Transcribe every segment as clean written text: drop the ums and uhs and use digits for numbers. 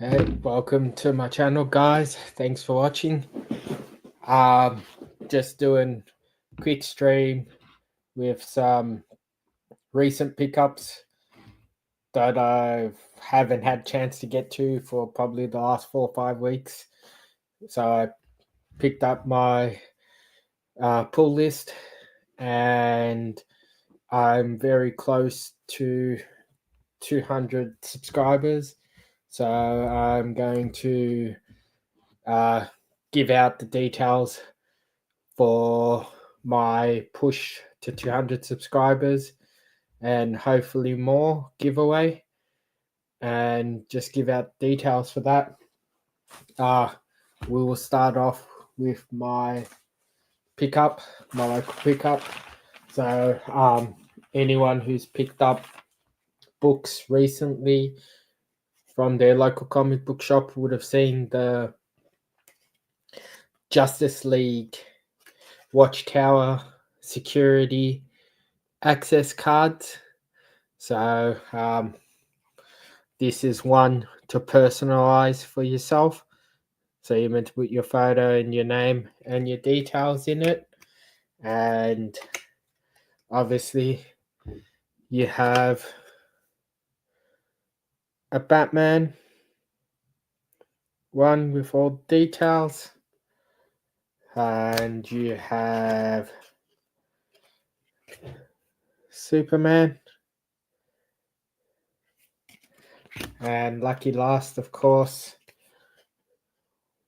Hey, welcome to my channel, guys. Thanks for watching. Um, just doing quick stream with some recent pickups that I haven't had chance to get to for probably the last 4 or 5 weeks. So I picked up my pull list, and I'm very close to 200 subscribers. So I'm going to give out the details for my push to 200 subscribers and hopefully more giveaway, and just give out details for that. We will start off with my local pickup. So anyone who's picked up books recently from their local comic book shop would have seen the Justice League Watchtower security access cards. So this is one to personalize for yourself. So you're meant to put your photo and your name and your details in it. And obviously you have a Batman one with all details. And you have Superman. And lucky last, of course,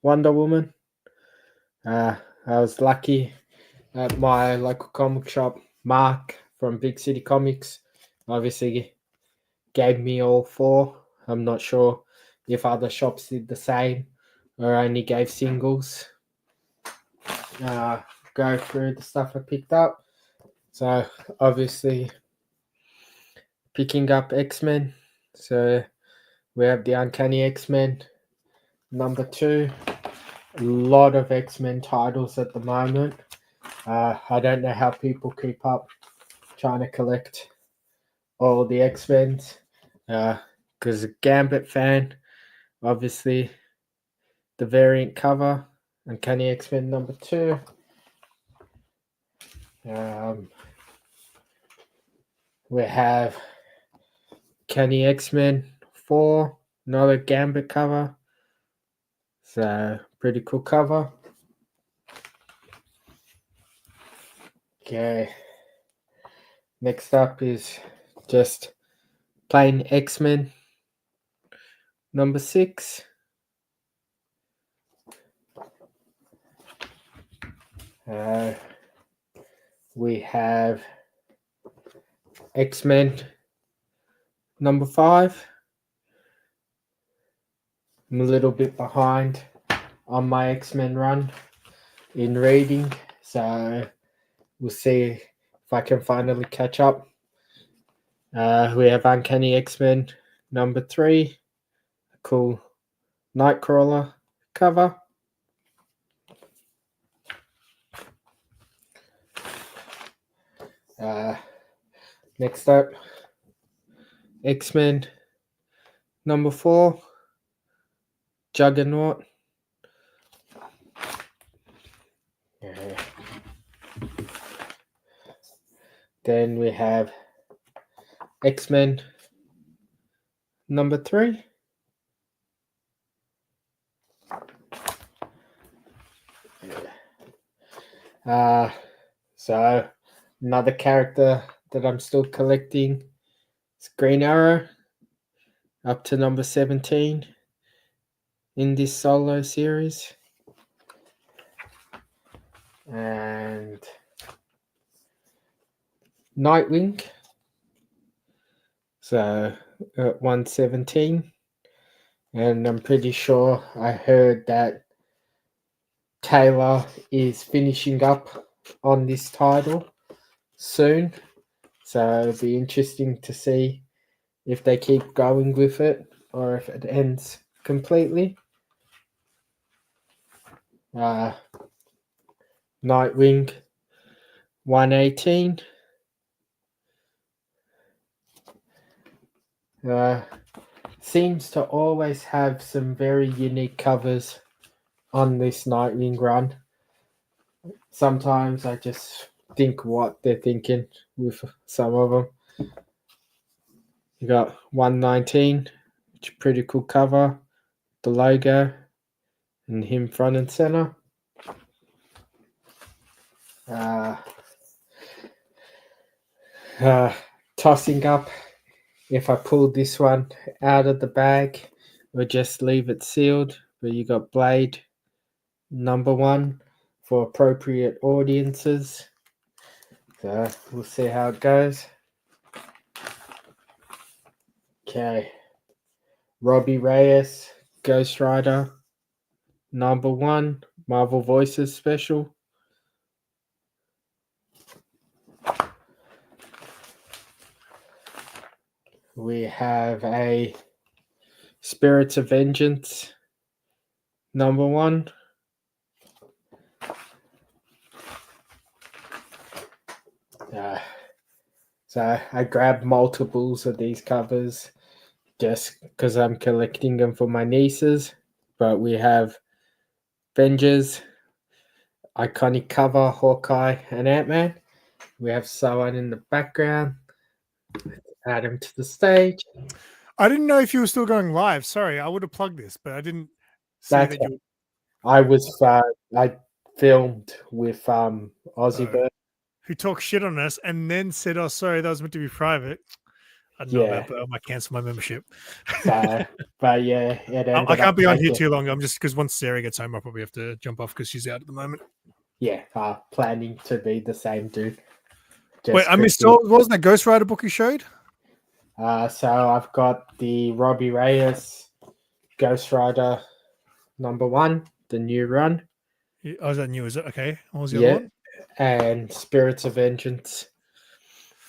Wonder Woman. I was lucky at my local comic shop. Mark from Big City Comics obviously gave me all four. I'm not sure if other shops did the same or only gave singles. Go through the stuff I picked up. So obviously picking up X-Men. So we have the Uncanny X-Men #2. A lot of X-Men titles at the moment. I don't know how people keep up trying to collect all the X-Men's, because a Gambit fan, obviously the variant cover, Uncanny X-Men #2. We have Uncanny X-Men 4, another Gambit cover. So pretty cool cover. Okay. Next up is just plain X-Men #6. We have X-Men #5. I'm a little bit behind on my X-Men run in reading, so we'll see if I can finally catch up. We have Uncanny X-Men #3, a cool Nightcrawler cover. Next up, X-Men #4, Juggernaut. Then we have X-Men #3. So another character that I'm still collecting is Green Arrow, up to #17 in this solo series. And Nightwing, so at 117. And I'm pretty sure I heard that Taylor is finishing up on this title soon. So it'll be interesting to see if they keep going with it or if it ends completely. Nightwing 118. seems to always have some very unique covers on this Nightwing run. Sometimes I just think what they're thinking with some of them. You got 119, which is a pretty cool cover, the logo, and him front and center. Tossing up, if I pull this one out of the bag or just leave it sealed, but you got Blade #1 for appropriate audiences. So we'll see how it goes. Okay. Robbie Reyes, Ghost Rider #1, Marvel Voices special. We have a Spirits of Vengeance #1. So I grabbed multiples of these covers just because I'm collecting them for my nieces. But we have Avengers, iconic cover, Hawkeye and Ant-Man. We have someone in the background. Add him to the stage. I didn't know if you were still going live. Sorry, I would have plugged this, but I didn't see That's that you. I was I filmed with Aussie Bird. Who talked shit on us and then said, "Oh, sorry, that was meant to be private." I don't know about, but I might cancel my membership. So, but yeah, I can't be on here too long. I'm just because once Sarah gets home, I'll probably have to jump off because she's out at the moment. Yeah, planning to be the same dude. Wait, I missed. What was that Ghost Rider book you showed? So I've got the Robbie Reyes Ghost Rider #1, the new run. Oh, is that new? Is it okay? What was the other one? And Spirits of Vengeance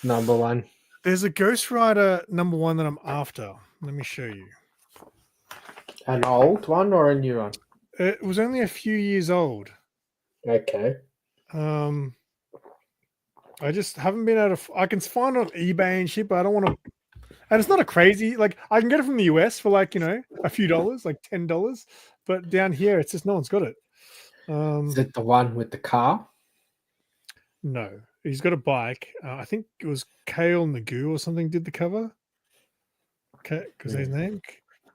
#1. There's a Ghost Rider #1 that I'm after. Let me show you. An old one or a new one? It was only a few years old. Okay. I just haven't been able to. I can find it on eBay and shit, but I don't want to. And it's not a crazy, like, I can get it from the US for like, a few dollars, like $10. But down here, it's just no one's got it. Is it the one with the car? No, he's got a bike. I think it was Kale Nagu or something did the cover. Okay, because his name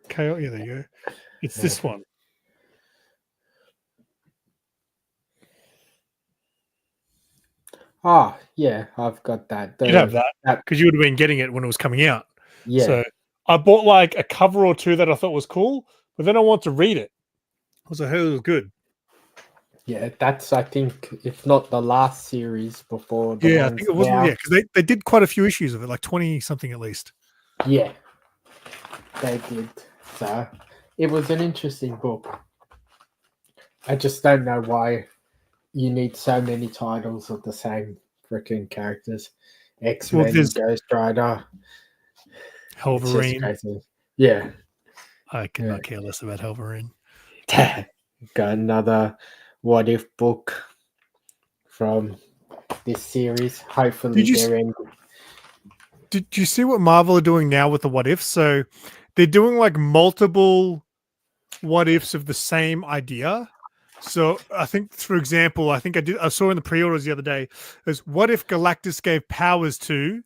Kale. Yeah, there you go. It's this one. Oh, yeah, I've got that. You'd have that because you would have been getting it when it was coming out. Yeah. So I bought like a cover or two that I thought was cool, but then I want to read it. I heard it was good. Yeah, that's, I think, if not the last series before. I think it wasn't. Yeah, because they did quite a few issues of it, like 20 something at least. Yeah, they did. So it was an interesting book. I just don't know why you need so many titles of the same freaking characters. X-Men, Ghost Rider, Wolverine. Yeah. I could not care less about Wolverine. Got another What If book from this series. Hopefully did you see what Marvel are doing now with the What Ifs? So they're doing like multiple What Ifs of the same idea. So I think, for example, I saw in the pre-orders the other day, there's what if Galactus gave powers to,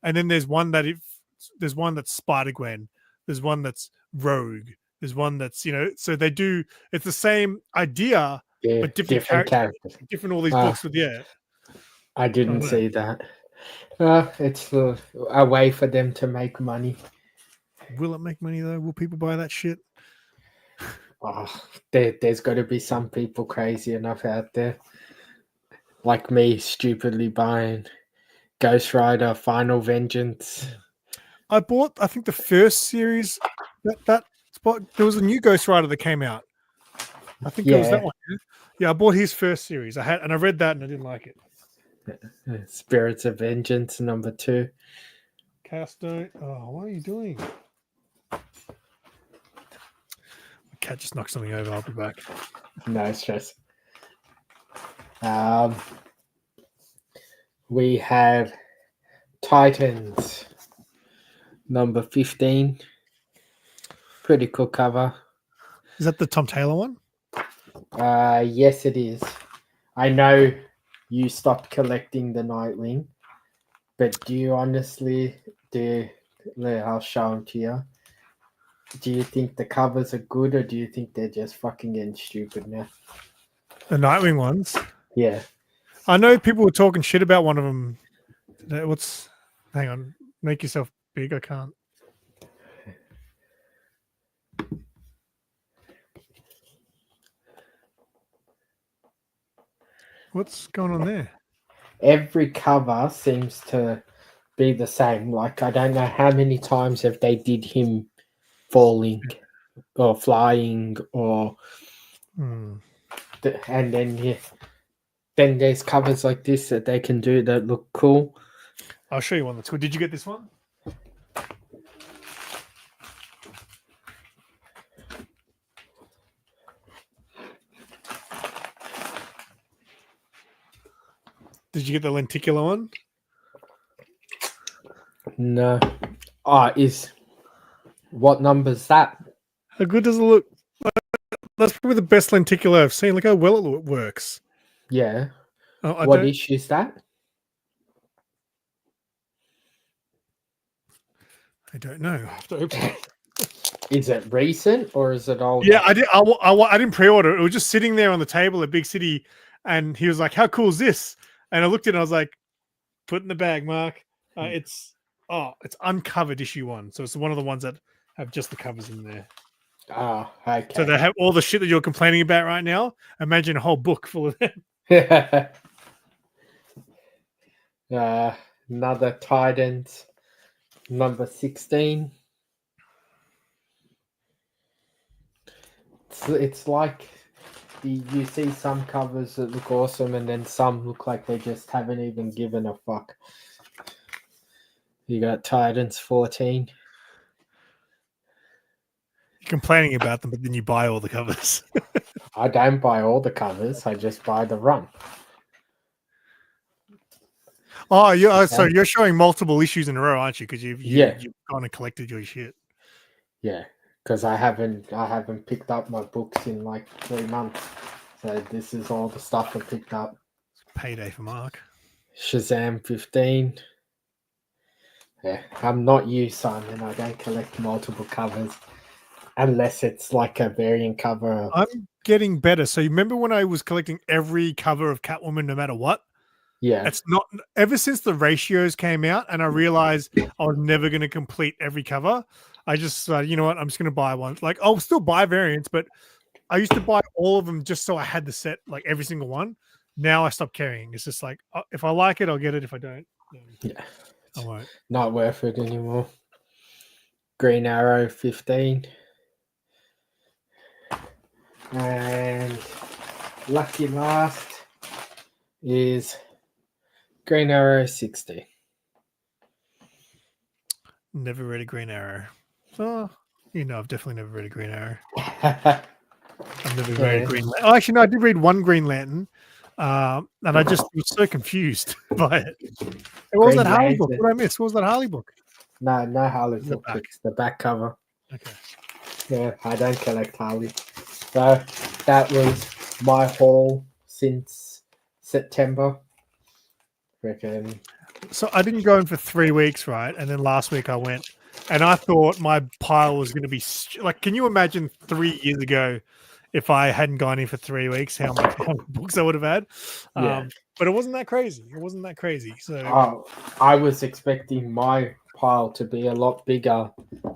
and then there's one that's Spider-Gwen, there's one that's Rogue, there's one that's, so they do, it's the same idea, but different characters. Different all these books with, I didn't see that. It's a way for them to make money. Will it make money though? Will people buy that shit? There's got to be some people crazy enough out there, like me, stupidly buying Ghost Rider Final Vengeance. I bought, I think, the first series. That spot, there was a new Ghost Rider that came out. I think it was that one. Yeah, I bought his first series. I read that and I didn't like it. Spirits of Vengeance #2. Castone. Oh, what are you doing? Cat just knocked something over. I'll be back. No stress. We have Titans #15. Pretty cool cover. Is that the Tom Taylor one? Yes, it is. I know you stopped collecting the Nightwing, but do you honestly I'll show them to you. Do you think the covers are good, or do you think they're just fucking getting stupid now? The Nightwing ones. Yeah. I know people were talking shit about one of them. Hang on, make yourself big. I can't. What's going on there? Every cover seems to be the same. Like, I don't know how many times have they did him falling or flying or and then then there's covers like this that they can do that look cool. I'll show you one that's good. Did you get this one? Did you get the lenticular one? No. What number's that? How good does it look? That's probably the best lenticular I've seen. Look how well it works. Yeah. Oh, What issue is that? I don't know. I have to open it. Is it recent or is it old? Yeah, I did. I didn't pre-order. It was just sitting there on the table at Big City, and he was like, "How cool is this?" And I looked at it, and I was like, "Put in the bag, Mark." It's uncovered issue 1, so it's one of the ones that have just the covers in there. Oh, okay. So they have all the shit that you're complaining about right now. Imagine a whole book full of them. Another Titans, number 16. It's like you see some covers that look awesome, and then some look like they just haven't even given a fuck. You got Titans 14. You're complaining about them, but then you buy all the covers. I don't buy all the covers. I just buy the run. Oh, so you're showing multiple issues in a row, aren't you? Because you've gone and collected your shit. Yeah, because I haven't picked up my books in like 3 months. So this is all the stuff I picked up. It's payday for Mark. Shazam 15. Yeah, I'm not you, Simon. I don't collect multiple covers unless it's like a variant cover. I'm getting better. So you remember when I was collecting every cover of Catwoman, no matter what? Yeah. It's not ever since the ratios came out, and I realized I was never going to complete every cover. I just, you know what? I'm just going to buy one. Like, I'll still buy variants, but I used to buy all of them just so I had the set, like every single one. Now I stopped caring. It's just like, if I like it, I'll get it. If I don't, yeah, I won't. Not worth it anymore. Green Arrow 15. And lucky last is Green Arrow 60. Never read a Green Arrow. Oh, I've definitely never read a Green Arrow. I've never read a Green Lantern. Oh, actually, no, I did read one Green Lantern, and I just was so confused by it. What was that Harley book? What did I miss? What was that Harley book? No Harley book. It's the back cover. Okay. Yeah, I don't collect Harley. So that was my haul since September. Reckon. So I didn't go in for 3 weeks, right? And then last week I went, and I thought my pile was going to be like. Can you imagine 3 years ago, if I hadn't gone in for 3 weeks, how many books I would have had? Yeah. But it wasn't that crazy. So I was expecting my pile to be a lot bigger,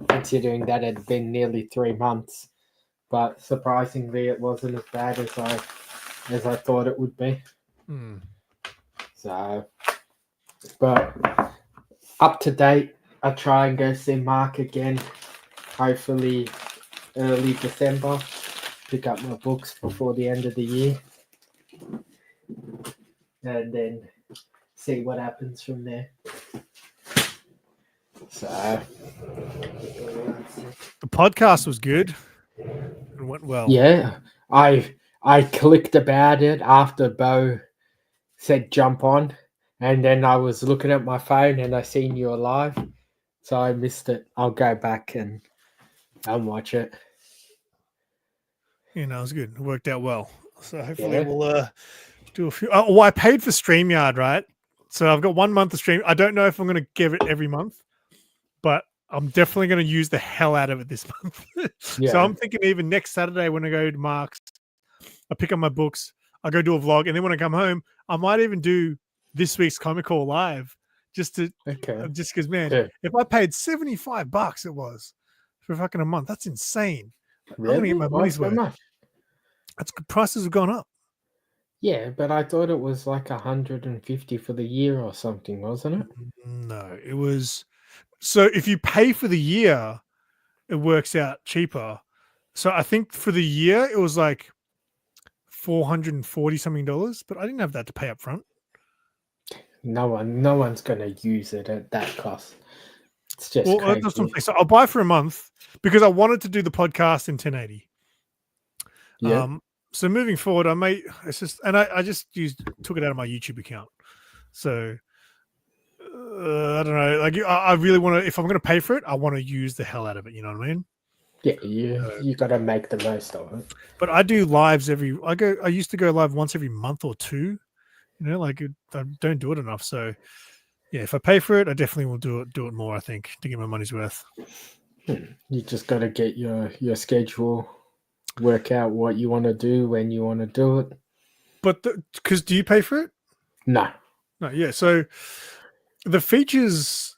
considering that it had been nearly 3 months. But surprisingly, it wasn't as bad as I thought it would be. So, but up to date, I try and go see Mark again. Hopefully, early December. Pick up my books before the end of the year, and then see what happens from there. So, the podcast was good. It went well. Yeah, I clicked about it after Bo said jump on, and then I was looking at my phone and I seen you alive, so I missed it. I'll go back and I'll watch it. You know, it was good. It worked out well. So hopefully Yeah. we'll do a few. Oh, I paid for StreamYard, right? So I've got 1 month of stream. I don't know if I'm going to give it every month, but I'm definitely going to use the hell out of it this month. Yeah. So I'm thinking even next Saturday when I go to Mark's, I pick up my books, I go do a vlog, and then when I come home, I might even do this week's Comic Call live, just because, man, Yeah. if I paid $75, it was for fucking a month. That's insane. I'm gonna Really? get my Why money's so worth. much? That's good. Prices have gone up. Yeah, but I thought it was like 150 for the year or something, wasn't it? No, it was. So if you pay for the year, it works out cheaper. So I think for the year it was like $440 something, but I didn't have that to pay up front. No one's gonna use it at that cost. It's just Well, crazy. that's what I'm saying. So I'll buy for a month because I wanted to do the podcast in 1080. Yeah. So moving forward, I may it's just and I just took it out of my YouTube account. So I don't know. Like I really want to. If I'm going to pay for it, I want to use the hell out of it. You know what I mean? Yeah, you gotta make the most of it. But I do lives I used to go live once every month or two. You know, like I don't do it enough. So yeah, if I pay for it, I definitely will do it more. I think to get my money's worth. You just gotta get your schedule, work out what you want to do when you want to do it. But because do you pay for it? No. No, yeah. So the features,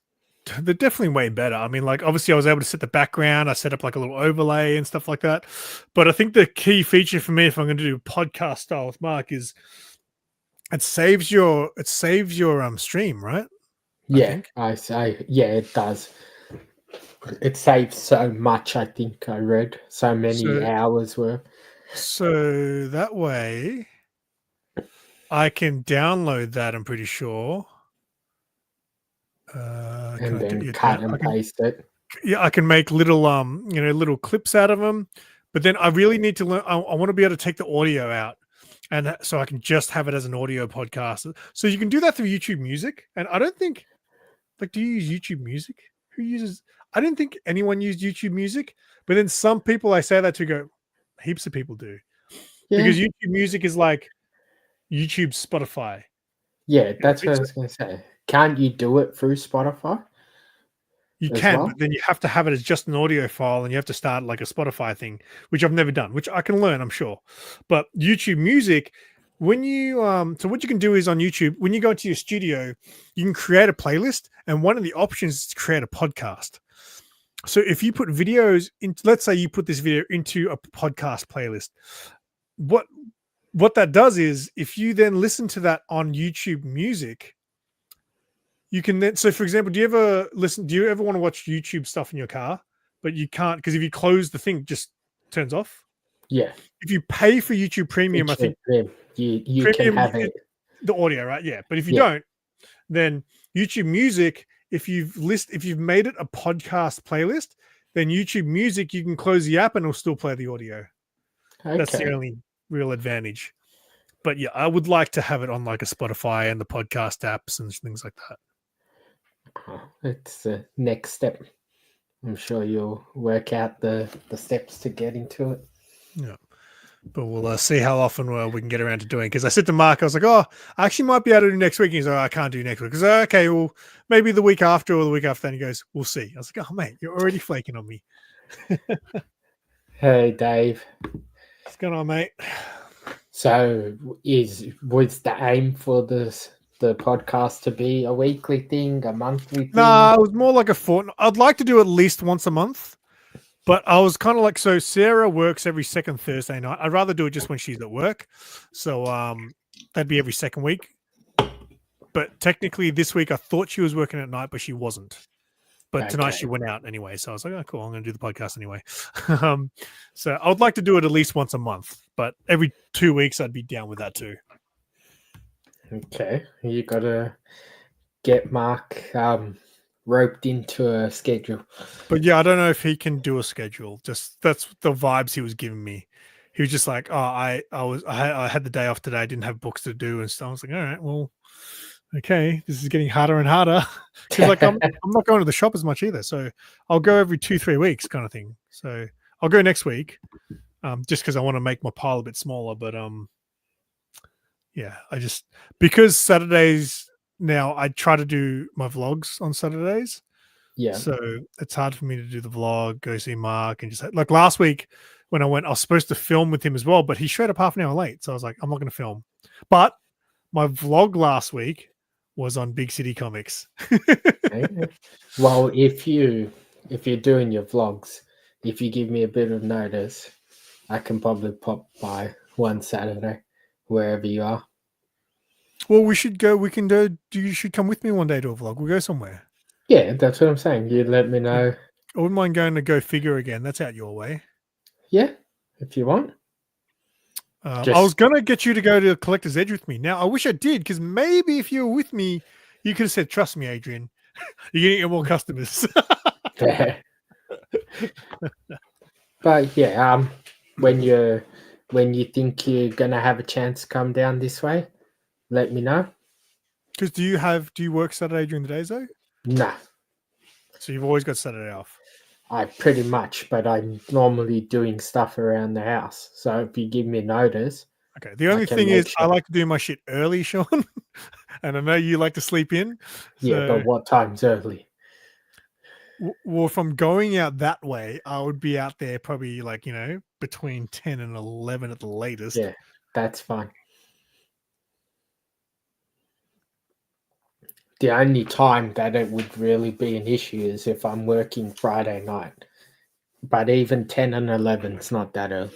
they're definitely way better. I mean, like obviously I was able to set the background. I set up like a little overlay and stuff like that. But I think the key feature for me, if I'm going to do podcast style with Mark, is it saves your stream, right? Yeah, I say yeah, it does. It saves so much. I think I read so many hours worth. So that way, I can download that. I'm pretty sure. And then cut and paste it. Yeah, I can make little little clips out of them. But then I really need to learn. I want to be able to take the audio out, and so I can just have it as an audio podcast. So you can do that through YouTube Music. And I don't think, like, do you use YouTube Music? Who uses? I didn't think anyone used YouTube Music, but then some people I say that to go, heaps of people do, because YouTube Music is like YouTube Spotify. Yeah, that's what I was gonna say. Can't you do it through Spotify? You can, but then you have to have it as just an audio file, and you have to start like a Spotify thing, which I've never done, which I can learn, I'm sure. But YouTube Music, when you so what you can do is on YouTube, when you go into your studio, you can create a playlist, and one of the options is to create a podcast. So if you put videos into, let's say you put this video into a podcast playlist, what that does is if you then listen to that on YouTube Music, you can then, so for example, do you ever want to watch YouTube stuff in your car, but you can't because if you close the thing, it just turns off? Yeah. If you pay for YouTube Premium, I think you can have it. The audio, right? Yeah. But if you don't, then YouTube Music, if you've made it a podcast playlist, then YouTube Music, you can close the app and it'll still play the audio. Okay. That's the only real advantage. But yeah, I would like to have it on like a Spotify and the podcast apps and things like that. It's the next step. I'm sure you'll work out the steps to get into it. Yeah. But we'll see how often we can get around to doing. Because I said to Mark, I was like, "Oh, I actually might be able to do next week." And he's like, "I can't do next week." Because okay, well, maybe the week after or the week after. And he goes, "We'll see." I was like, "Oh, mate, you're already flaking on me." Hey, Dave. What's going on, mate? So, was the aim for the podcast to be a weekly thing, a monthly thing? No, it was more like a fortnight. I'd like to do at least once a month. But I was kind of like, so Sarah works every second Thursday night. I'd rather do it just when she's at work. So that'd be every second week. But technically this week I thought she was working at night, but she wasn't. But tonight she went out anyway. So I was like, oh, cool. I'm going to do the podcast anyway. So I would like to do it at least once a month. But every 2 weeks I'd be down with that too. Okay. You got to get Mark roped into a schedule. But yeah, I don't know if he can do a schedule. Just that's the vibes he was giving me. He was just like, "Oh, I had the day off today. I didn't have books to do and stuff." I was like, "All right, well, Okay, this is getting harder and harder because like I'm not going to the shop as much either. So I'll go every 2-3 weeks kind of thing. So I'll go next week, just because I want to make my pile a bit smaller. But yeah, I just because Saturdays now I try to do my vlogs on Saturdays. Yeah. So it's hard for me to do the vlog, go see Mark, and just like last week when I went, I was supposed to film with him as well, but he showed up half an hour late. So I was like, I'm not going to film. But my vlog last week was on Big City Comics. Okay. Well, if you're doing your vlogs, if you give me a bit of notice, I can probably pop by one Saturday, wherever you are. Well, we should go. We can do. You should come with me one day to a vlog. We'll go somewhere. Yeah, that's what I'm saying. You let me know. I wouldn't mind going to Go Figure again. That's out your way. Yeah, if you want. I was gonna get you to go to Collector's Edge with me. Now I wish I did because maybe if you were with me, you could have said, "Trust me, Adrian, you're gonna get more customers." But yeah, when you think you're gonna have a chance to come down this way, let me know. Because do you work Saturday during the days though? Nah, So you've always got Saturday off. I pretty much, but I'm normally doing stuff around the house. So if you give me notice. Okay. The only thing is, I like to do my shit early, Sean, and I know you like to sleep in. Yeah, but what time's early? Well, if I'm going out that way, I would be out there probably like, between 10 and 11 at the latest. Yeah, that's fine. The only time that it would really be an issue is if I'm working Friday night. But even 10 and 11 is not that early.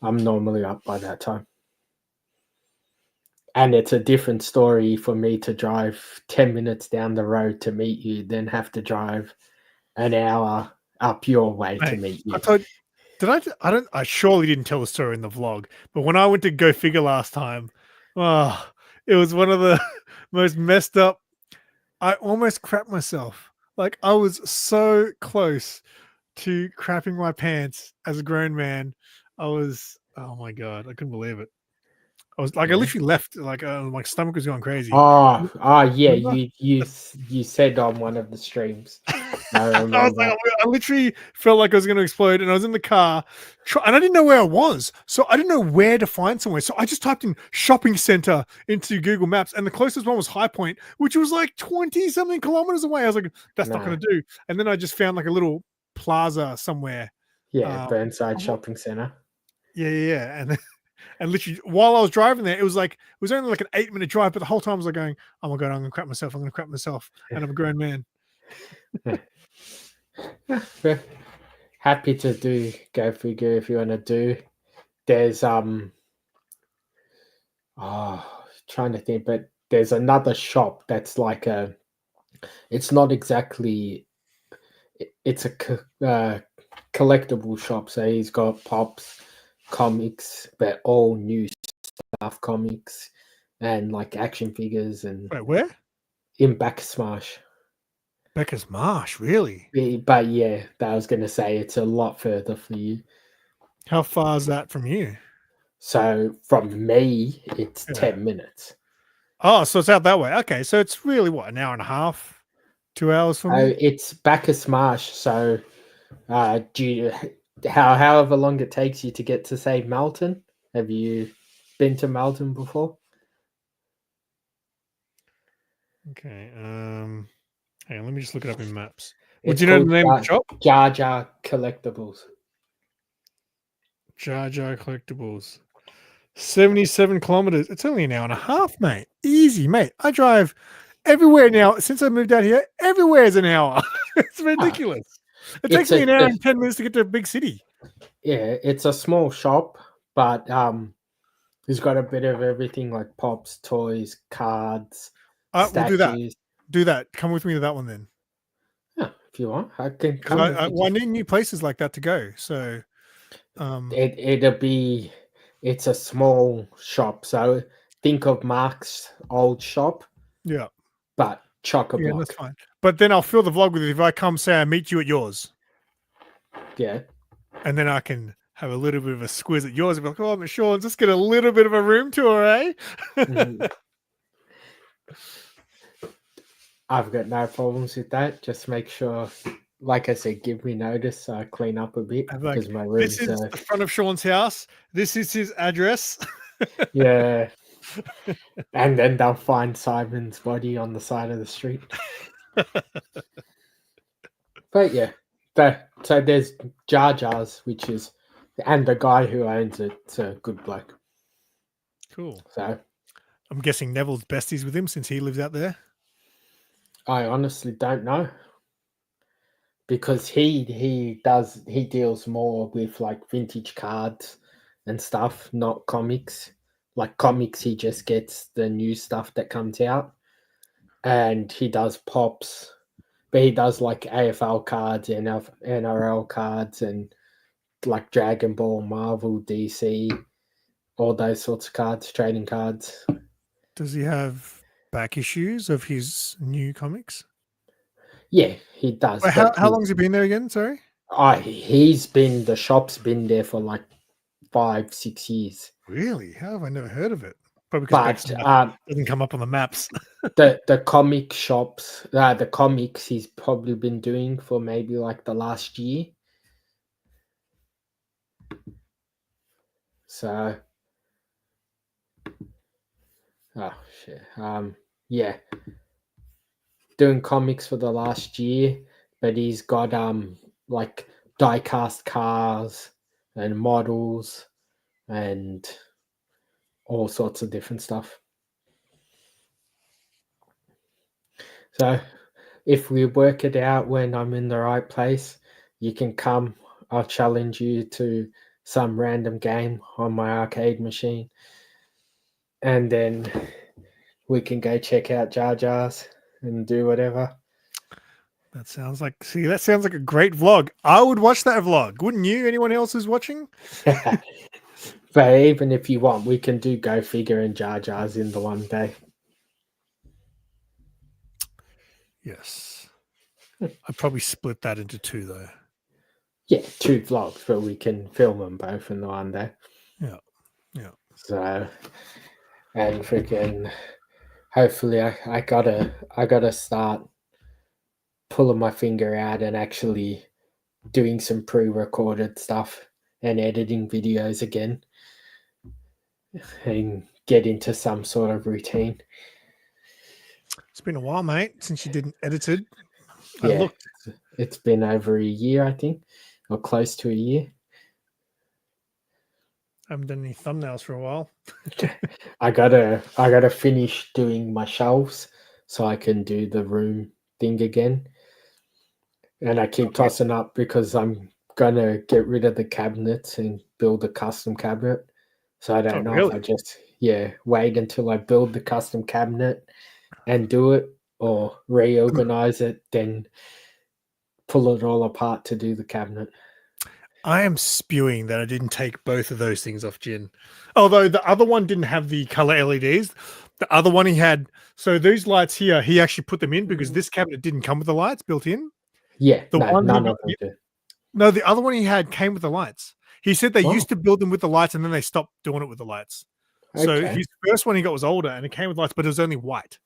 I'm normally up by that time. And it's a different story for me to drive 10 minutes down the road to meet you, then have to drive an hour up your way to meet you. I surely didn't tell the story in the vlog, but when I went to Go Figure last time, it was one of the most messed up. I almost crapped myself. Like I was so close to crapping my pants as a grown man. Oh my God, I couldn't believe it. I was like, I literally left, like my stomach was going crazy. Yeah, you said on one of the streams. I was like, I literally felt like I was going to explode, and I was in the car, and I didn't know where I was, so I didn't know where to find somewhere. So I just typed in shopping center into Google Maps, and the closest one was High Point, which was like 20-something kilometers away. I was like, that's not going to do. And then I just found like a little plaza somewhere. Yeah, Burnside Shopping Center. Yeah, and literally while I was driving there, it was only like an 8-minute drive, but the whole time I was like going, oh my God, I'm going to crap myself, and I'm a grown man. Happy to do Go Figure if you want to do. There's trying to think, but there's another shop that's like it's not exactly, it's a collectible shop. So he's got Pops, comics, but all new stuff, comics and like action figures. And wait, where? In Bacchus Marsh. Bacchus Marsh, really? But yeah, I was gonna say it's a lot further for you. How far is that from you? So from me, it's 10 minutes. Oh, so it's out that way. Okay, so it's really what, an hour and a half, 2 hours from me? It's Bacchus Marsh. So however long it takes you to get to, say, Melton. Have you been to Melton before? Okay. Hang on, let me just look it up in maps. Would you know the name of the shop? Jar Jar Collectibles. Jar Jar Collectibles. 77 kilometers. It's only an hour and a half, mate. Easy, mate. I drive everywhere now. Since I moved out here, everywhere is an hour. It's ridiculous. It takes me an hour and 10 minutes to get to a big city. Yeah, it's a small shop, but it's got a bit of everything like Pops, toys, cards, statues. We'll do that. Come with me to that one then. Yeah, if you want, I can come. I need new places like that to go. So it's a small shop. So think of Mark's old shop. Yeah. But chock-a-block. Yeah, that's fine. But then I'll fill the vlog with it if I come say I meet you at yours. Yeah. And then I can have a little bit of a squiz at yours and be like, oh, Sean, just get a little bit of a room tour, eh? I've got no problems with that. Just make sure, like I said, give me notice so I clean up a bit I'm like, because my this room's is the front of Sean's house. This is his address. yeah. And then they'll find Simon's body on the side of the street. But yeah, so there's Jar Jar's, which is, and the guy who owns it's a good bloke. Cool. So I'm guessing Neville's besties with him since he lives out there. I honestly don't know because he deals more with like vintage cards and stuff, not comics. Like comics, he just gets the new stuff that comes out, and he does pops, but he does like AFL cards and NRL cards and like Dragon Ball, Marvel, DC, all those sorts of cards, trading cards. Does he have back issues of his new comics? Yeah, he does. Wait, how long has he been there again? Sorry. The shop's been there for like 5-6 years. Really? How have I never heard of it? Probably because But doesn't come up on the maps. the comic shops, the comics he's probably been doing for maybe like the last year. So, oh shit. Yeah, doing comics for the last year, but he's got like die-cast cars and models and all sorts of different stuff. So if we work it out when I'm in the right place, you can come. I'll challenge you to some random game on my arcade machine, and then we can go check out Jar Jar's and do whatever. That sounds like a great vlog. I would watch that vlog, wouldn't you? Anyone else who's watching? But even if you want, we can do Go Figure and Jar Jar's in the one day. Yes. I'd probably split that into two though. Yeah, 2 vlogs, but we can film them both in the one day. Yeah. Yeah. So, and freaking, hopefully, I gotta start pulling my finger out and actually doing some pre-recorded stuff and editing videos again, and get into some sort of routine. It's been a while, mate, since you didn't edited. Yeah, I looked. it's been over a year, I think, or close to a year. I haven't done any thumbnails for a while. I gotta finish doing my shelves so I can do the room thing again. And I keep tossing up because I'm gonna get rid of the cabinets and build a custom cabinet. So I don't know if I just wait until I build the custom cabinet and do it, or reorganize it, then pull it all apart to do the cabinet. I am spewing that I didn't take both of those things off Jin. Although the other one didn't have the color LEDs. The other one he had. So these lights here, he actually put them in because this cabinet didn't come with the lights built in. Yeah, None of them do. No, the other one he had came with the lights. He said they used to build them with the lights and then they stopped doing it with the lights. Okay. So his first one he got was older and it came with lights, but it was only white.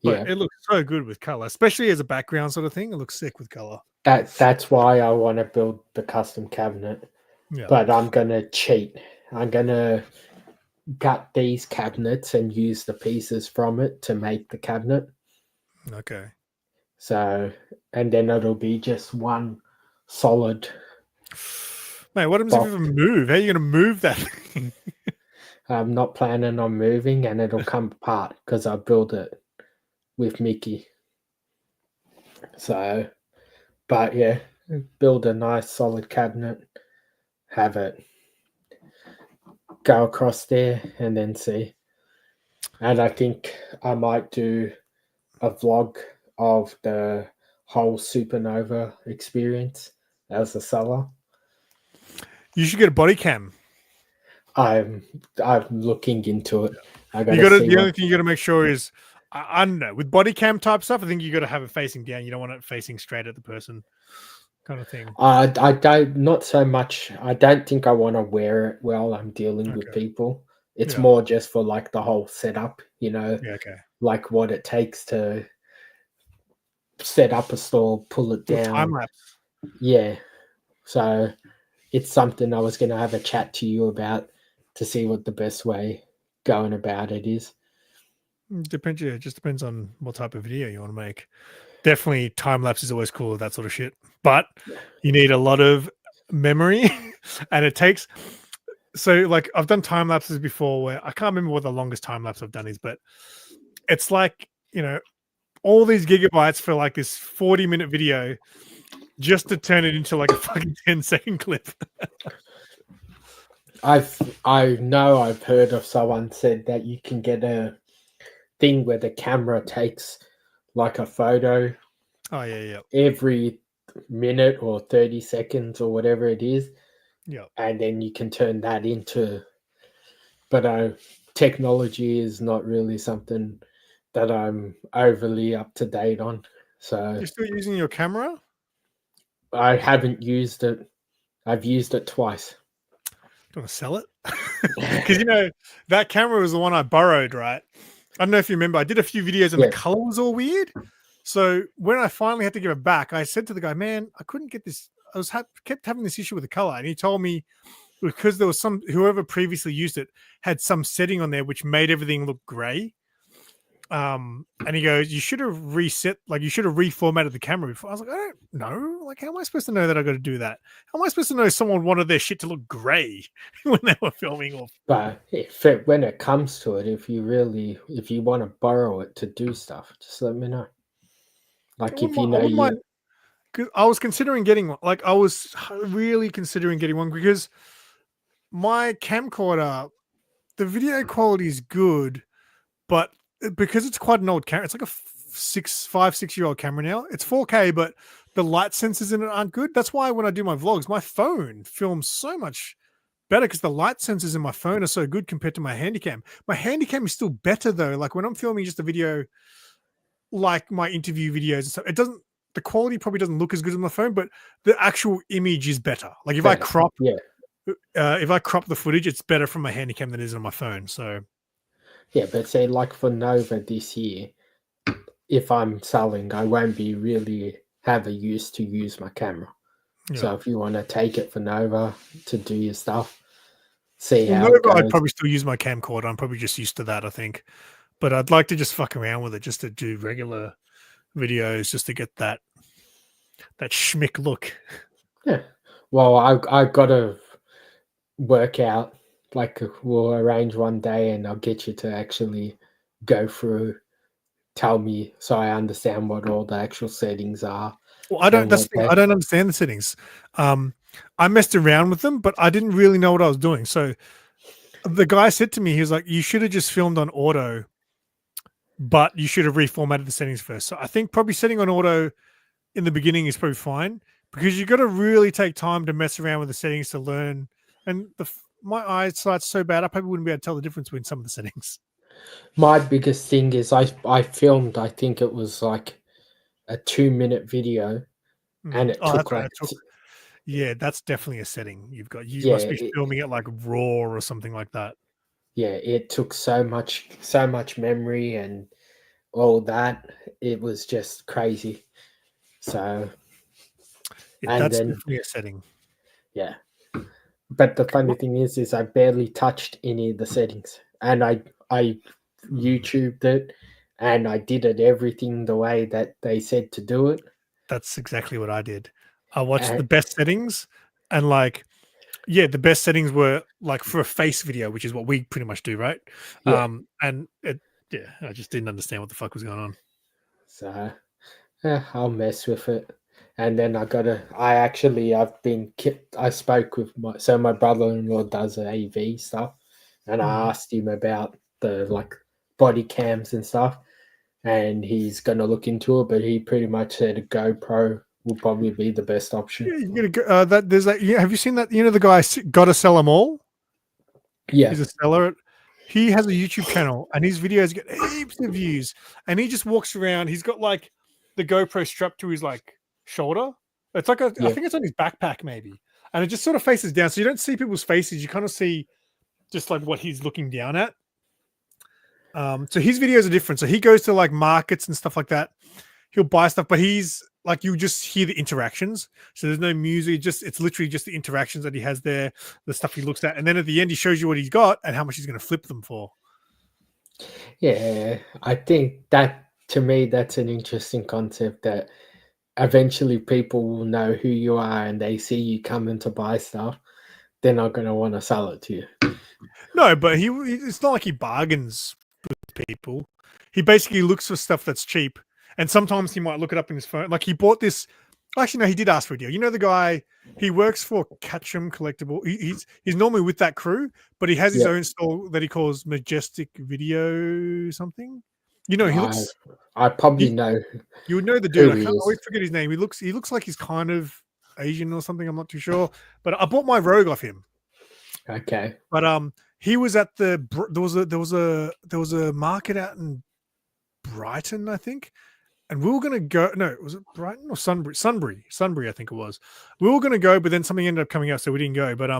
But it looks so good with color, especially as a background sort of thing. It looks sick with color. That's why I want to build the custom cabinet. Yeah. But I'm gonna cheat. I'm gonna gut these cabinets and use the pieces from it to make the cabinet. Okay. So, and then it'll be just one solid. Mate, what happens if you even move? How are you going to move that thing? I'm not planning on moving, and it'll come apart because I build it with Mickey. So, but yeah, build a nice solid cabinet, have it, go across there, and then see. And I think I might do a vlog of the whole Supernova experience as a seller. You should get a body cam. I'm looking into it. The only thing you got to make sure is, I don't know, with body cam type stuff, I think you got to have it facing down. You don't want it facing straight at the person, kind of thing. I don't, not so much. I don't think I want to wear it while I'm dealing with people. It's more just for like the whole setup, you know, like what it takes to set up a store, pull it Or time down. lapse. Yeah. So it's something I was going to have a chat to you about to see what the best way going about it is. Depends. Yeah, it just depends on what type of video you want to make. Definitely, time lapse is always cool with that sort of shit, but you need a lot of memory, and it takes. So, like, I've done time lapses before where I can't remember what the longest time lapse I've done is, but it's like, all these gigabytes for like this 40-minute video just to turn it into like a fucking 10-second clip. I know I've heard of someone said that you can get a thing where the camera takes like a photo Oh yeah. every minute or 30 seconds or whatever it is, Yeah. and then you can turn that into, but technology is not really something that I'm overly up to date on, so You're still using your camera? I haven't used it. I've used it twice. Do you want to sell it? Because that camera was the one I borrowed, right? I don't know if you remember. I did a few videos and Yeah. the color was all weird. So when I finally had to give it back, I said to the guy, "Man, I couldn't get this. I was kept having this issue with the color." And he told me because there was whoever previously used it had some setting on there which made everything look gray. And he goes, "You should have reset, like you should have reformatted the camera before." I was like, "I don't know. Like, how am I supposed to know that I got to do that? How am I supposed to know someone wanted their shit to look gray when they were filming?" Or But when it comes to it, if you want to borrow it to do stuff, just let me know. Like if you I know wouldn't you, mind. Cause I was considering getting one. Like, I was really considering getting one because my camcorder, the video quality is good, but because it's quite an old camera, it's like a 6 year old camera now. It's 4K, but the light sensors in it aren't good. That's why when I do my vlogs, my phone films so much better because the light sensors in my phone are so good compared to my Handycam. My Handycam is still better though. Like when I'm filming just a video, like my interview videos and stuff, the quality probably doesn't look as good on the phone, but the actual image is better. Like if I crop, yeah, if I crop the footage, it's better from my Handycam than it is on my phone. So yeah. But say like for Nova this year, if I'm selling, I won't be really have a use to use my camera. yeah. So if you want to take it for Nova to do your stuff, see Well, how Nova, it goes. I'd probably still use my camcorder. I'm probably just used to that, I think. But I'd like to just fuck around with it, just to do regular videos, just to get that schmick look. Yeah. Well, I gotta work out. Like we'll arrange one day, and I'll get you to actually go through, tell me, so I understand what all the actual settings are. Well, I don't. And That's what the thing. they, I don't understand the settings. I messed around with them, but I didn't really know what I was doing. So the guy said to me, he was like, "You should have just filmed on auto, but you should have reformatted the settings first." So I think probably setting on auto in the beginning is probably fine because you got to really take time to mess around with the settings to learn. And my eyesight's so bad, I probably wouldn't be able to tell the difference between some of the settings. my biggest thing is I filmed. I think it was like a 2-minute video, and it Oh, took that's right. like Yeah, that's definitely a setting you've got. You yeah, must be filming it like raw or something like that. it took so much memory and all that. It was just crazy. So Yeah, and that's then definitely a setting. yeah. But the funny thing is I barely touched any of the settings, and I YouTubed it, and I did it everything the way that they said to do it. That's exactly what I did. I watched the And best settings and the best settings were like for a face video, which is what we pretty much do, right? yeah, And I just didn't understand what the fuck was going on. so I'll mess with it. And then I spoke with my brother-in-law does AV stuff, and I asked him about the like body cams and stuff, and he's gonna look into it, but he pretty much said a GoPro will probably be the best option. Yeah, you gotta go, there's that. Yeah, have you seen that? The guy got to sell them all. Yeah, He's a seller. He has a YouTube channel, and his videos get heaps of views. And he just walks around. He's got like the GoPro strapped to his like shoulder. It's like I yeah, think it's on his backpack maybe, and it just sort of faces down, so you don't see people's faces. You kind of see just like what he's looking down at. So his videos are different. So he goes to like markets and stuff like that. he'll buy stuff, but he's like, you just hear the interactions. So there's no music, it's literally just the interactions that he has there, the stuff he looks at, and then at the end he shows you what he's got and how much he's going to flip them for. Yeah, I think that to me that's an interesting concept that eventually people will know who you are and they see you coming to buy stuff, they're not going to want to sell it to you. No, but it's not like he bargains with people. He basically looks for stuff that's cheap, and sometimes he might look it up in his phone. Like he bought this. Actually, no, he did ask for a deal. You know the guy, he works for Catchem Collectible. He's normally with that crew, but he has his Yeah. own store that he calls Majestic Video something. You know, he looks. I probably he- know. You would know the dude. Who he I is. always forget his name. He looks like he's kind of Asian or something. I'm not too sure. But I bought my Rogue off him. Okay. But he was at there was a market out in Brighton, I think, and we were gonna go. No, was it Brighton or Sunbury? Sunbury, I think it was. We were gonna go, but then something ended up coming up, so we didn't go. But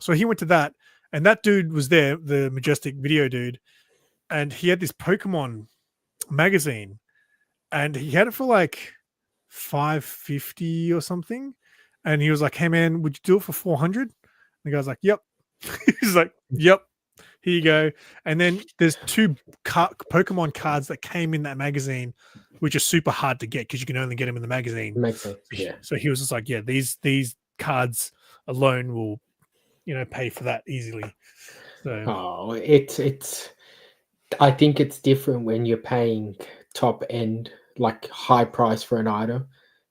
so he went to that, and that dude was there, the Majestic Video dude, and he had this Pokemon magazine, and he had it for like $550 or something, and he was like, "Hey man, would you do it for 400?" The guy's like, "Yep." He's like, "Yep, here you go." And then there's two Pokemon cards that came in that magazine, which are super hard to get because you can only get them in the magazine. Makes sense. Yeah. So he was just like, "Yeah, these cards alone will, pay for that easily." So it's. I think it's different when you're paying top end, like high price for an item,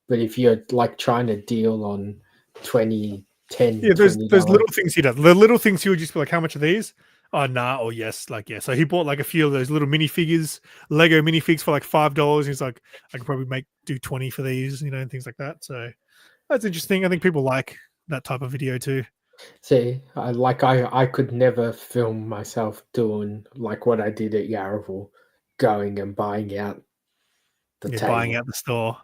but if you're like trying to deal on 20, 10, yeah, there's $20, little things he does. The little things he would just be like, "How much are these?" "Oh, nah," or "Yes," like, yeah. So he bought like a few of those little minifigures, Lego minifigs for like $5. He's like, "I could probably do 20 for these," and things like that. So that's interesting. I think people like that type of video too. See, I could never film myself doing like what I did at Yarraville, going and buying out the Yeah, table. buying out the store.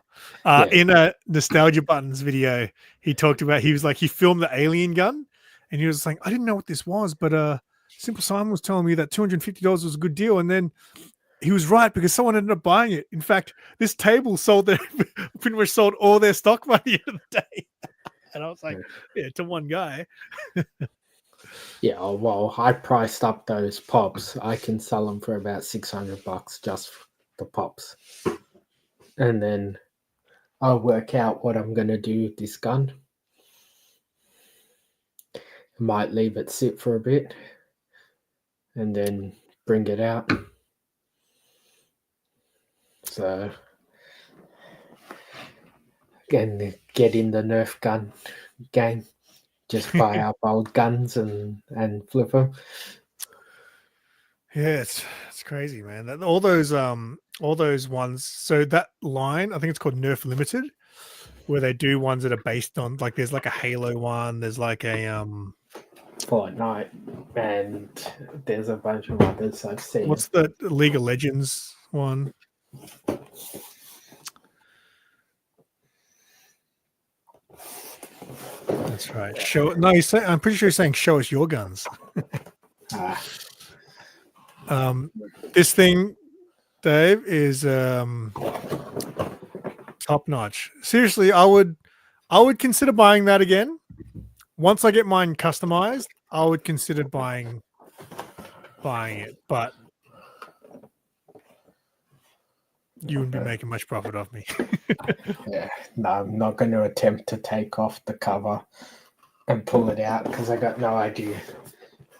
Yeah. In a Nostalgia Buttons video, he talked about, he was like, he filmed the alien gun, and he was saying, "I didn't know what this was, but Simple Simon was telling me that $250 was a good deal," and then he was right because someone ended up buying it. In fact, this table pretty much sold all their stock by the end of the day. And I was like, yeah, to one guy. Yeah, well, I priced up those pops. I can sell them for about $600 just for the pops. And then I'll work out what I'm going to do with this gun. I might leave it sit for a bit and then bring it out. So, again, get in the Nerf gun game. Just buy up old guns and flip them. Yeah, it's crazy, man. All those ones. So that line, I think it's called Nerf Limited, where they do ones that are based on, like, there's like a Halo one, there's like a Fortnite, and there's a bunch of others I've seen. What's the League of Legends one? That's right. I'm pretty sure he's saying, "Show us your guns." This thing, Dave, is top notch. Seriously, I would consider buying that again. Once I get mine customized, I would consider buying it, but you wouldn't be making much profit off me. Yeah, no, I'm not going to attempt to take off the cover and pull it out because I got no idea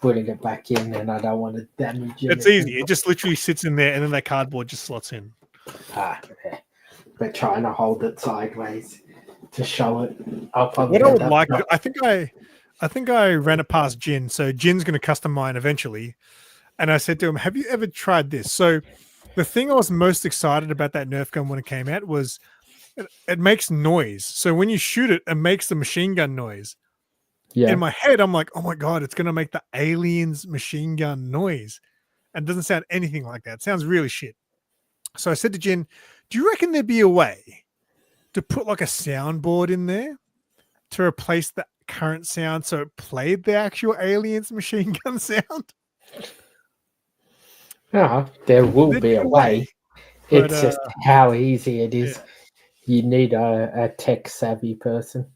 putting it back in, and I don't want to damage it. It's easy. It just literally sits in there, and then that cardboard just slots in. Yeah. But trying to hold it sideways to show it. What I would like, I think I ran it past Jin. So Jin's going to custom mine eventually, and I said to him, "Have you ever tried this?" So the thing I was most excited about that Nerf gun when it came out was it makes noise. So when you shoot it, it makes the machine gun noise. Yeah. In my head, I'm like, "Oh my god, it's going to make the aliens machine gun noise," and it doesn't sound anything like that. It sounds really shit. So I said to Jin, "Do you reckon there'd be a way to put like a soundboard in there to replace the current sound so it played the actual aliens machine gun sound?" Yeah, there will be a way. But It's just how easy it yeah. is. You need a tech savvy person.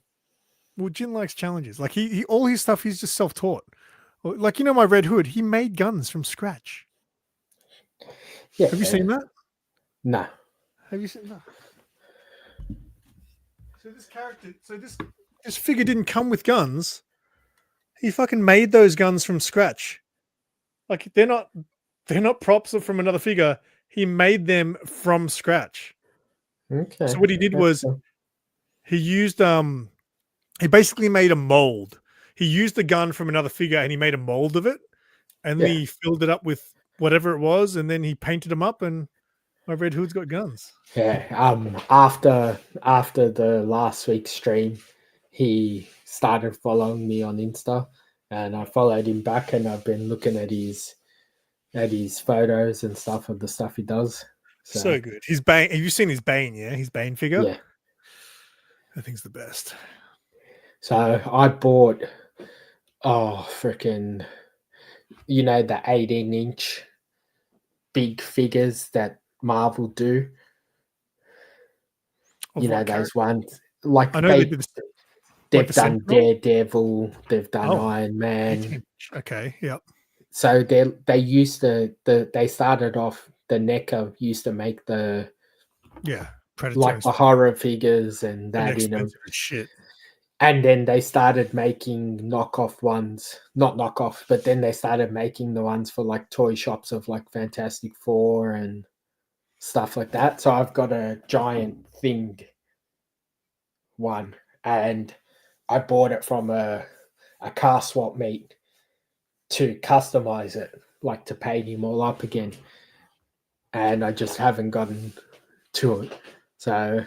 Well, Jin likes challenges. Like he all his stuff he's just self-taught. Like my Red Hood, he made guns from scratch. Yeah. Have you seen that? No. Have you seen that? So this figure didn't come with guns. He fucking made those guns from scratch. Like they're not props from another figure. He made them from scratch. Okay. So what he did That's was cool. he used he basically made a mold. He used the gun from another figure and he made a mold of it, and then Yeah. he filled it up with whatever it was, and then he painted them up, and my Red Hood's got guns. Yeah. After the last week's stream, he started following me on Insta, and I followed him back, and I've been looking at his photos and stuff of the stuff he does. So good. His Bane. Have you seen his Bane? Yeah, his Bane figure. Yeah. I think's the best. So I bought freaking the 18-inch big figures that Marvel do. Of You know what those character? ones. Like I know they did this. they've the done Sentinel? Daredevil, they've done Oh, Iron Man. 18-inch. Okay, yep. So they used to they started off the NECA used to make the Yeah, Predator like and the stuff. horror figures and And that in them. expensive as shit. And then they started making knockoff ones, not knockoff, but then they started making the ones for like toy shops of like Fantastic Four and stuff like that. So I've got a giant thing one, and I bought it from a car swap meet to customize it, like to paint him all up again. And I just haven't gotten to it. So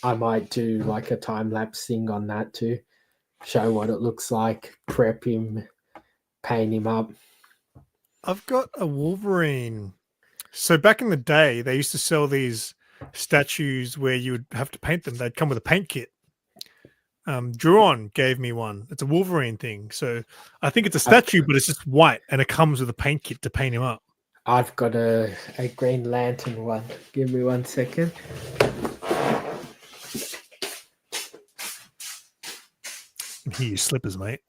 I might do like a time lapse thing on that too. Show what it looks like, prep him, paint him up. I've got a Wolverine. So back in the day, they used to sell these statues where you would have to paint them. They'd come with a paint kit. Druon gave me one. It's a Wolverine thing. So I think it's a statue, but it's just white, and it comes with a paint kit to paint him up. I've got a Green Lantern one. Give me 1 second. Here, slippers, mate.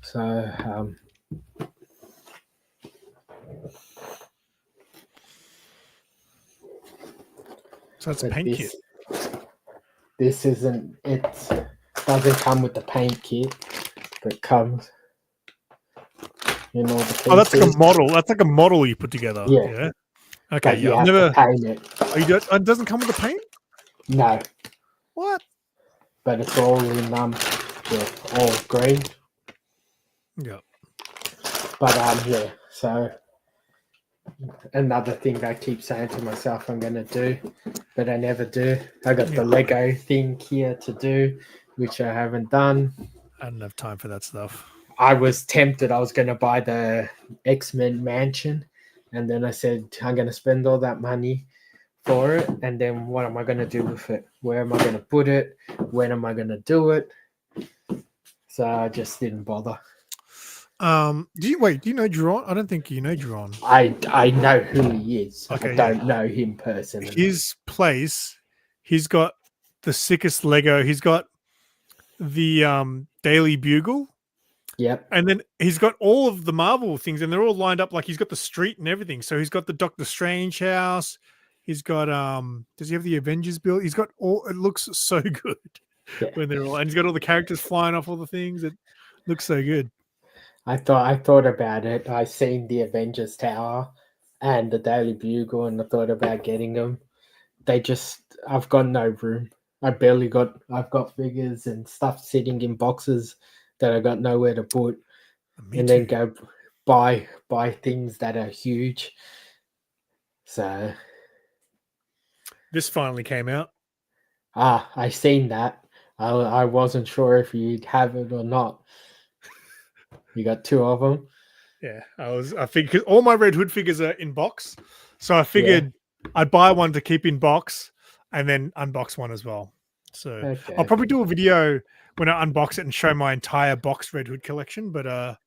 So So it's a paint kit. This isn't. It doesn't come with the paint kit, but it comes. You know the. Oh, that's like a model. That's like a model you put together. Yeah. Okay. But you Yeah. have to paint it. Oh, it doesn't come with the paint. No, What? but it's all in all green. Yeah. But yeah. So another thing I keep saying to myself I'm gonna do, but I never do. I got the Lego thing here to do, which I haven't done. I don't have time for that stuff. I was tempted. I was gonna buy the X-Men mansion, and then I said I'm gonna spend all that money for it, and then what am I gonna do with it? Where am I gonna put it? When am I gonna do it? So I just didn't bother. Do you know Druon? I don't think you know Druon. I know who he is. Okay, I don't know him personally. His place, he's got the sickest Lego. He's got the Daily Bugle. Yep. And then he's got all of the Marvel things, and they're all lined up. Like he's got the street and everything. So he's got the Doctor Strange house. He's got does he have the Avengers build? He's got all. It looks so good when they're all, and he's got all the characters flying off all the things. It looks so good. I thought about it. I seen the Avengers Tower and the Daily Bugle, and I thought about getting them. I've got no room. I've got figures and stuff sitting in boxes that I got nowhere to put. Then go buy things that are huge. So this finally came out. I seen that. I wasn't sure if you'd have it or not. You got two of them. Yeah, I figured all my Red Hood figures are in box, so I figured I'd buy one to keep in box and then unbox one as well. So Okay. I'll probably do a video when I unbox it and show my entire boxed Red Hood collection. But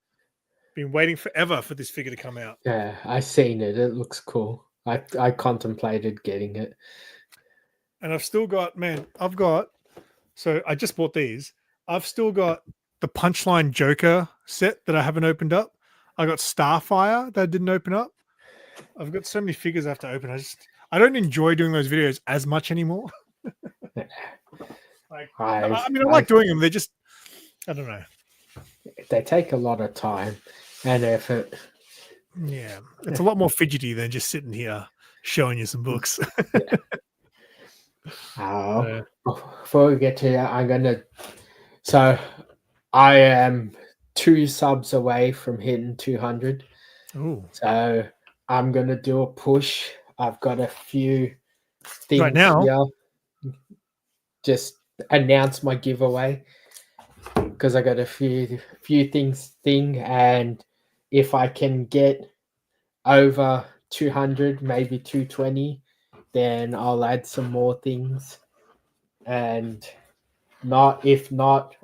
been waiting forever for this figure to come out. Yeah, I seen it. It looks cool. I contemplated getting it. And I've still got, man, so I just bought these. I've still got the Punchline Joker set that I haven't opened up. I got Starfire that I didn't open up. I've got so many figures I have to open. I don't enjoy doing those videos as much anymore. I like doing them. They're just, I don't know. They take a lot of time and effort. Yeah, it's a lot more fidgety than just sitting here showing you some books. Before we get to that, so I am 2 subs away from hitting 200. Ooh. So I'm gonna do a push. I've got a few things right now. Here. Just announce my giveaway because I got a few things and if I can get over 200, maybe 220, then I'll add some more things. And if not,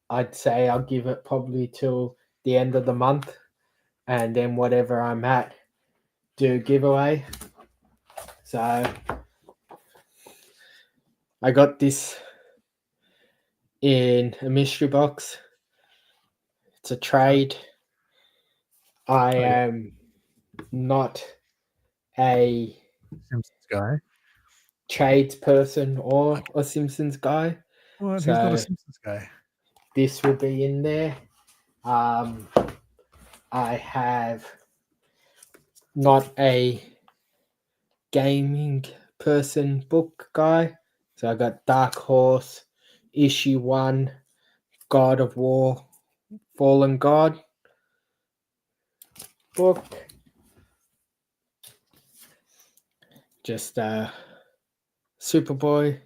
I'd say I'll give it probably till the end of the month, and then whatever I'm at, do a giveaway. So I got this in a mystery box. It's a trade. I am not a Simpsons guy, trades person or a Simpsons guy. Well, who's not a Simpsons guy? This will be in there. I have not a gaming person book guy. So I got Dark Horse, issue 1, God of War, Fallen God book. Just Superboy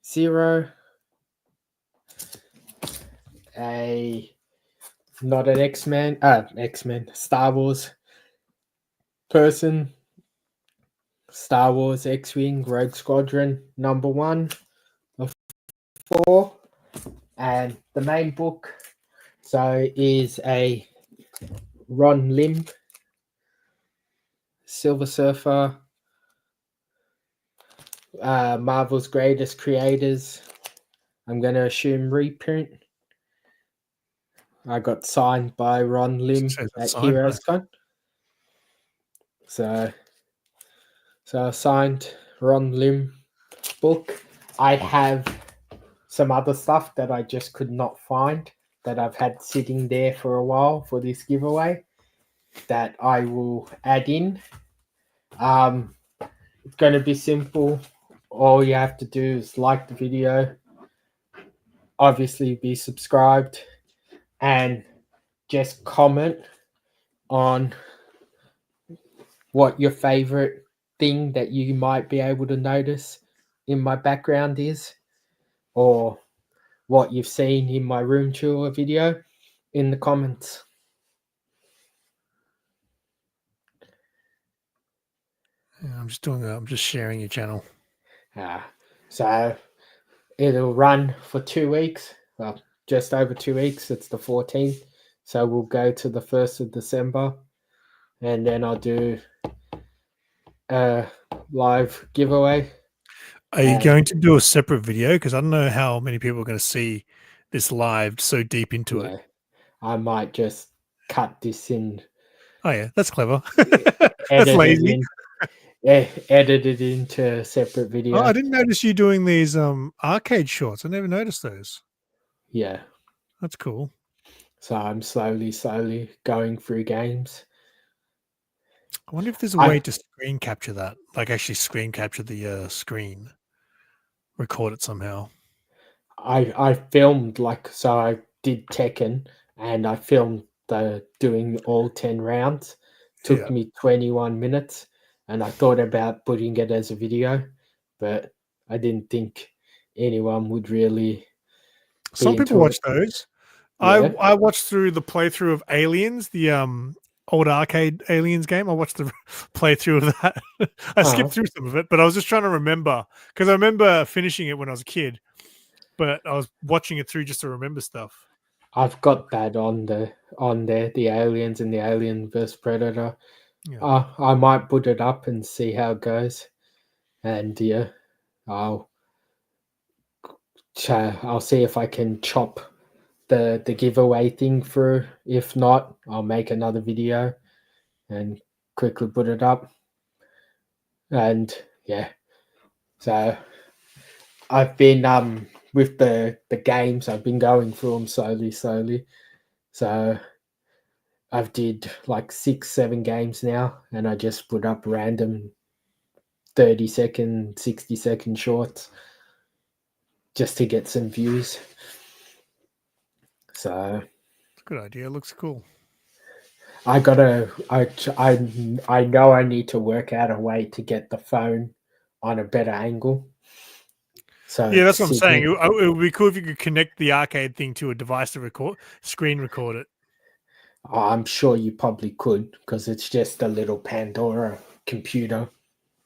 Zero. Not an X-Men, Star Wars person. Star Wars X-Wing Rogue Squadron #1 of 4. And the main book is a Ron Lim Silver Surfer, Marvel's Greatest Creators. I'm going to assume reprint. I got signed by Ron Lim at HeroesCon. So I signed Ron Lim book. I have some other stuff that I just could not find that I've had sitting there for a while for this giveaway that I will add in. It's going to be simple. All you have to do is like the video, obviously be subscribed, and just comment on what your favorite thing that you might be able to notice in my background is, or what you've seen in my room tour video in the comments. Yeah, I'm just sharing your channel. So it'll run for 2 weeks. Well, just over 2 weeks. It's the 14th. So we'll go to the 1st of December. And then I'll do a live giveaway. Are you going to do a separate video? Because I don't know how many people are going to see this live so deep into it. I might just cut this in. Oh, yeah. That's clever. That's lazy. Edit it into a separate video. Oh, I didn't notice you doing these arcade shorts. I never noticed those. Yeah. That's cool. So I'm slowly going through games. I wonder if there's a way to screen capture that, like actually screen capture the screen, record it somehow. I filmed I did Tekken and I filmed doing all 10 rounds. Took me 21 minutes, and I thought about putting it as a video, but I didn't think anyone would really. Some people watch those. Yeah. I watched through the playthrough of Aliens, the old arcade Aliens game. I watched the playthrough of that. I skipped through some of it, but I was just trying to remember because I remember finishing it when I was a kid, but I was watching it through just to remember stuff. I've got that on there, the Aliens and the Alien vs Predator. Yeah. I might put it up and see how it goes, and yeah, I'll I'll see if I can chop the giveaway thing through. If not, I'll make another video and quickly put it up. And yeah, so I've been with the games, I've been going through them slowly. So I've did like 6-7 games now, and I just put up random 30-second, 60-second shorts just to get some views. So It's a good idea. It looks cool. I know I need to work out a way to get the phone on a better angle. So Yeah, that's what I'm saying. It would be cool if you could connect the arcade thing to a device to screen record it. I'm sure you probably could, because it's just a little Pandora computer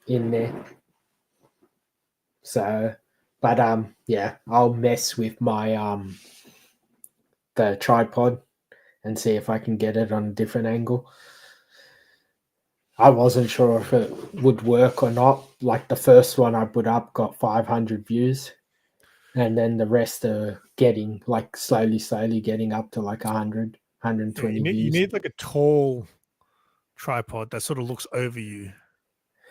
in there. So, but yeah, I'll mess with my the tripod and see if I can get it on a different angle. I wasn't sure if it would work or not. Like the first one I put up got 500 views, and then the rest are getting like slowly getting up to like 100, 120 You views. need like a tall tripod that sort of looks over you,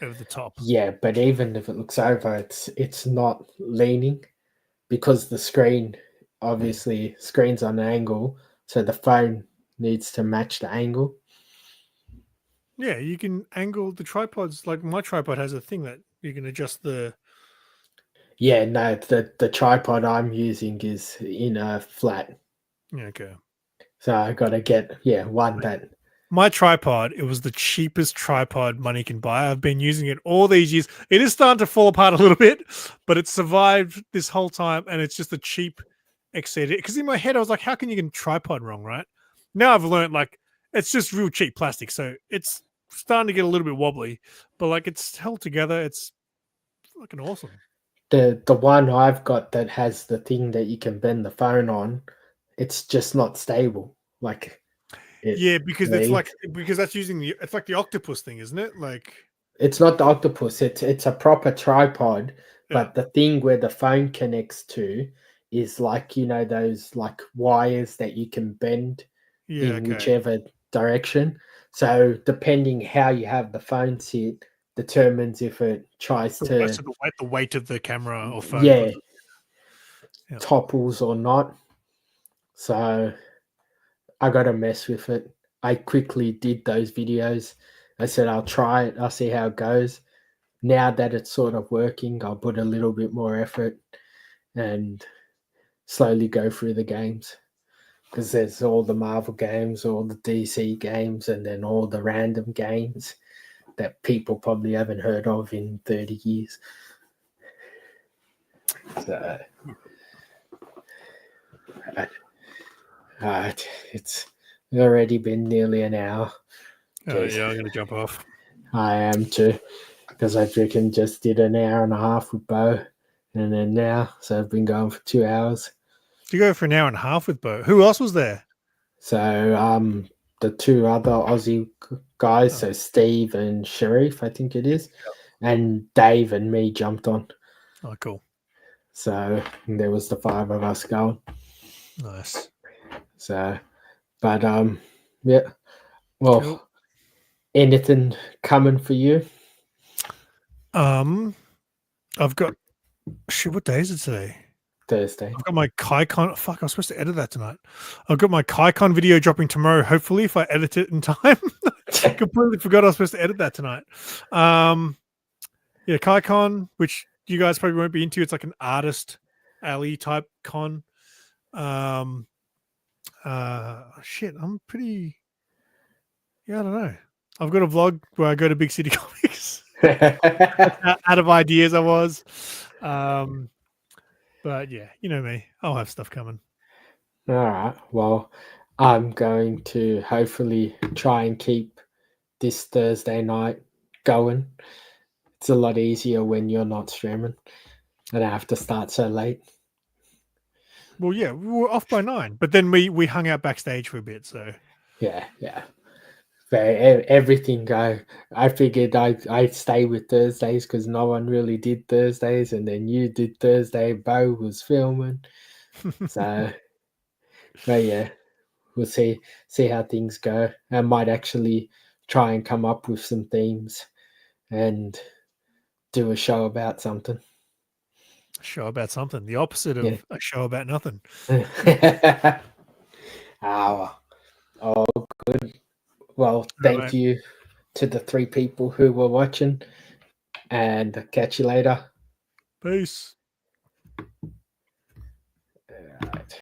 over the top. Yeah, but even if it looks over, it's not leaning, because the screen, obviously screen's on an angle, so the phone needs to match the angle. Yeah, you can angle the tripods. Like my tripod has a thing that you can adjust the. Yeah, no, the tripod I'm using is in a flat, Yeah, okay. so I gotta get one that. My tripod, it was the cheapest tripod money can buy. I've been using it all these years. It is starting to fall apart a little bit, but it survived this whole time, and it's just a cheap XCD. Because in my head, I was like, how can you get a tripod wrong, right? Now I've learned, like, it's just real cheap plastic, so it's starting to get a little bit wobbly, but, like, it's held together. It's fucking awesome. The one I've got that has the thing that you can bend the phone on, it's just not stable. Like Yeah, because it's leans. like, because that's using it's like the octopus thing, isn't it? Like, It's not the octopus. It's a proper tripod, yeah, but the thing where the phone connects to is like, those like wires that you can bend yeah, in okay. whichever direction. So depending how you have the phone sit determines if it tries So to the weight of the camera or phone. yeah Yeah. topples or not. So I got to mess with it. I quickly did those videos. I said I'll try it. I'll see how it goes. Now that it's sort of working, I'll put a little bit more effort and slowly go through the games, because there's all the Marvel games, all the DC games, and then all the random games that people probably haven't heard of in 30 years. So, it's already been nearly an hour. Yeah, I'm gonna jump off. I am too, because I freaking just did an hour and a half with Bo, and then now, so I've been going for 2 hours. You go for an hour and a half with Bo. Who else was there? So the two other Aussie guys, so Steve and Sharif, I think it is, and Dave and me jumped on. Oh, cool. So there was the 5 of us going. Nice. So, but yeah. Well, Cool. Anything coming for you? I've got shit. What day is it today? Thursday. I've got my KaiCon. Fuck, I was supposed to edit that tonight. I've got my KaiCon video dropping tomorrow. Hopefully, if I edit it in time. Completely forgot I was supposed to edit that tonight. Yeah, KaiCon, which you guys probably won't be into. It's like an artist alley type con. Shit, I'm pretty. Yeah, I don't know. I've got a vlog where I go to Big City Comics. Out of ideas I was. But yeah, you know me. I'll have stuff coming. All right. Well, I'm going to hopefully try and keep this Thursday night going. It's a lot easier when you're not streaming. I don't have to start so late. Well, yeah, we were off by 9, but then we hung out backstage for a bit. So Yeah. But everything I figured I'd stay with Thursdays because no one really did Thursdays, and then you did Thursday. Bo was filming, so but yeah, we'll see how things go. I might actually try and come up with some themes and do a show about something. a show about something, the opposite Yeah. of a show about nothing. Oh, oh, good. Well, All thank right. you to the 3 people who were watching, and catch you later. Peace.